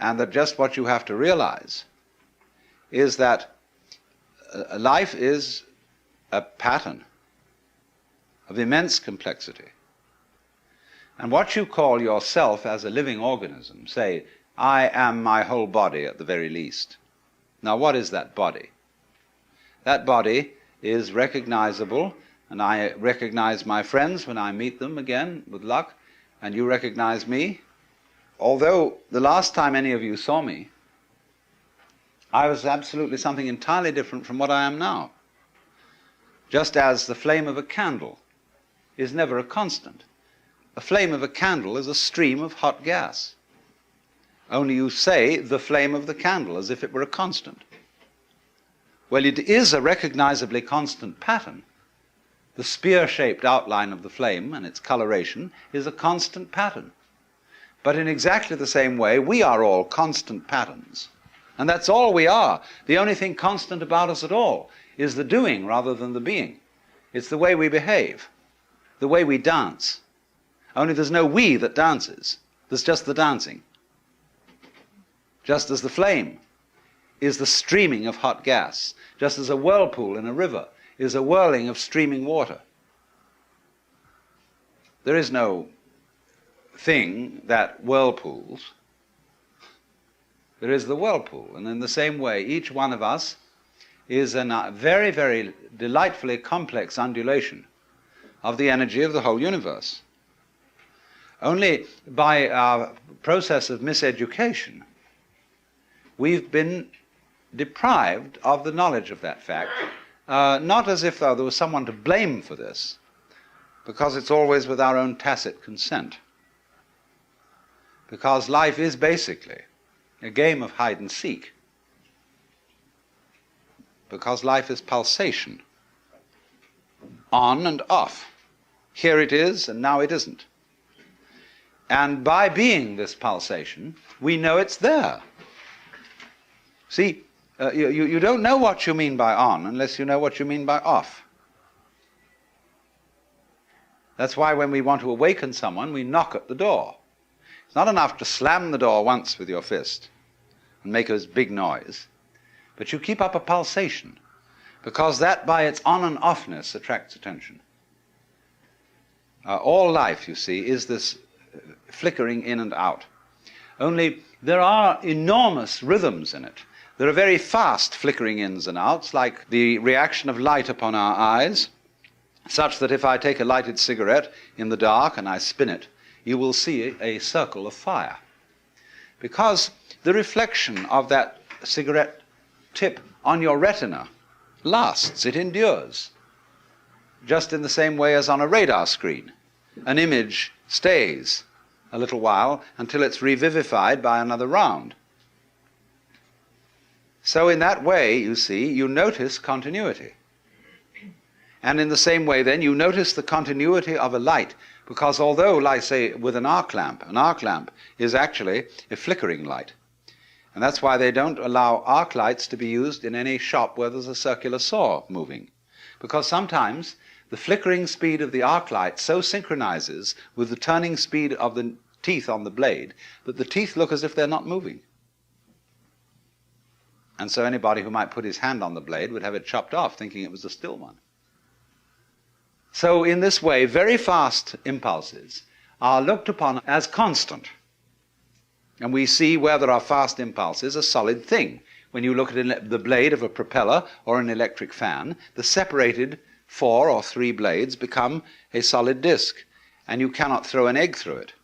And that just what you have to realize is that life is a pattern of immense complexity. And what you call yourself as a living organism, say, I am my whole body at the very least. Now, what is that body? That body is recognizable, and I recognize my friends when I meet them again, with luck, and you recognize me. Although the last time any of you saw me, I was absolutely something entirely different from what I am now. Just as the flame of a candle is never a constant. A flame of a candle is a stream of hot gas. Only you say the flame of the candle as if it were a constant. Well, it is a recognizably constant pattern. The spear-shaped outline of the flame and its coloration is a constant pattern. But in exactly the same way, we are all constant patterns. And that's all we are. The only thing constant about us at all is the doing rather than the being. It's the way we behave, the way we dance. Only there's no we that dances. There's just the dancing. Just as the flame is the streaming of hot gas, just as a whirlpool in a river is a whirling of streaming water. There is no thing that whirlpools. There is the whirlpool. And in the same way, each one of us is a very, very delightfully complex undulation of the energy of the whole universe. Only by our process of miseducation, we've been deprived of the knowledge of that fact, not as if though there was someone to blame for this, because it's always with our own tacit consent. Because life is basically a game of hide and seek. Because life is pulsation, on and off. Here it is, and now it isn't. And by being this pulsation, we know it's there. See, you don't know what you mean by on unless you know what you mean by off. That's why when we want to awaken someone, we knock at the door. It's not enough to slam the door once with your fist and make a big noise, but you keep up a pulsation, because that by its on and offness attracts attention. All life, you see, is this flickering in and out. Only there are enormous rhythms in it. There are very fast flickering ins and outs, like the reaction of light upon our eyes, such that if I take a lighted cigarette in the dark and I spin it, you will see a circle of fire. Because the reflection of that cigarette tip on your retina lasts, it endures. Just in the same way as on a radar screen. An image stays a little while until it's revivified by another round. So in that way, you see, you notice continuity. And in the same way then, you notice the continuity of a light, because although, like say, with an arc lamp is actually a flickering light. And that's why they don't allow arc lights to be used in any shop where there's a circular saw moving. Because sometimes the flickering speed of the arc light so synchronizes with the turning speed of the teeth on the blade that the teeth look as if they're not moving. And so anybody who might put his hand on the blade would have it chopped off, thinking it was a still one. So in this way, very fast impulses are looked upon as constant. And we see where there are fast impulses a solid thing. When you look at the blade of a propeller or an electric fan, the separated 4 or 3 blades become a solid disk, and you cannot throw an egg through it.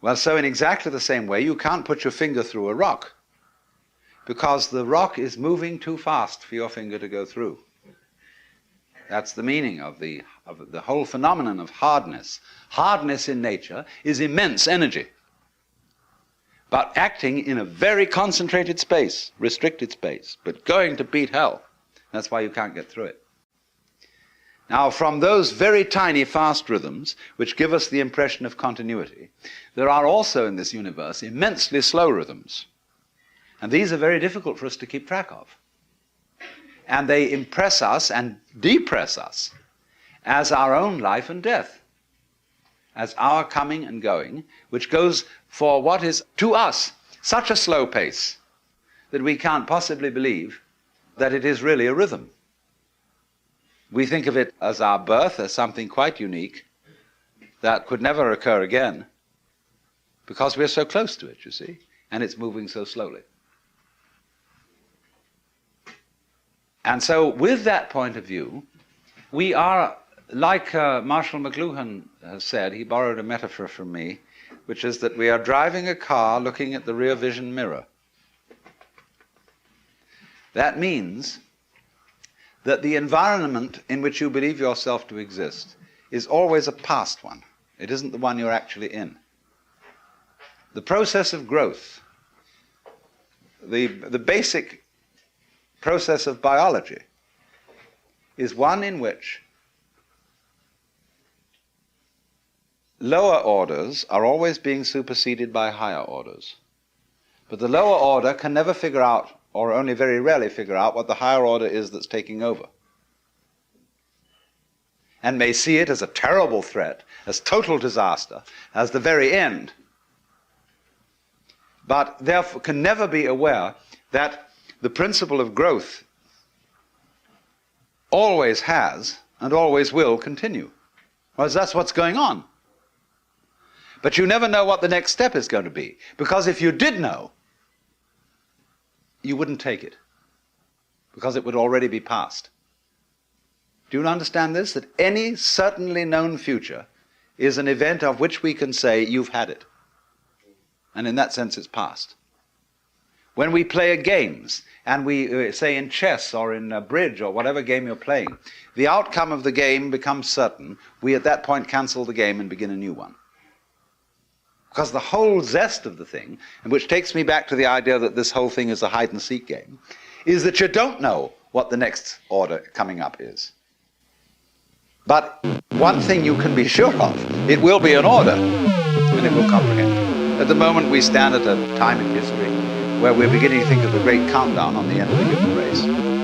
Well, so in exactly the same way, you can't put your finger through a rock, because the rock is moving too fast for your finger to go through. That's the meaning of the whole phenomenon of hardness. Hardness in nature is immense energy, but acting in a very concentrated space, restricted space, but going to beat hell. That's why you can't get through it. Now, from those very tiny fast rhythms, which give us the impression of continuity, there are also in this universe immensely slow rhythms. And these are very difficult for us to keep track of. And they impress us and depress us as our own life and death, as our coming and going, which goes for what is, to us, such a slow pace that we can't possibly believe that it is really a rhythm. We think of it as our birth, as something quite unique that could never occur again because we're so close to it, you see, and it's moving so slowly. And so with that point of view, we are, like Marshall McLuhan has said, he borrowed a metaphor from me, which is that we are driving a car looking at the rear vision mirror. That means that the environment in which you believe yourself to exist is always a past one. It isn't the one you're actually in. The process of growth, the basic process of biology, is one in which lower orders are always being superseded by higher orders. But the lower order can never figure out, or only very rarely figure out, what the higher order is that's taking over. And may see it as a terrible threat, as total disaster, as the very end. But therefore can never be aware that the principle of growth always has and always will continue. Whereas that's what's going on. But you never know what the next step is going to be. Because if you did know, you wouldn't take it. Because it would already be past. Do you understand this? That any certainly known future is an event of which we can say, you've had it. And in that sense, it's past. When we play games, and we say in chess or in bridge or whatever game you're playing, the outcome of the game becomes certain. We at that point cancel the game and begin a new one. Because the whole zest of the thing, and which takes me back to the idea that this whole thing is a hide-and-seek game, is that you don't know what the next order coming up is. But one thing you can be sure of, it will be an order, and it will comprehend. At the moment we stand at a time in history where we're beginning to think of the great countdown on the end of the human race.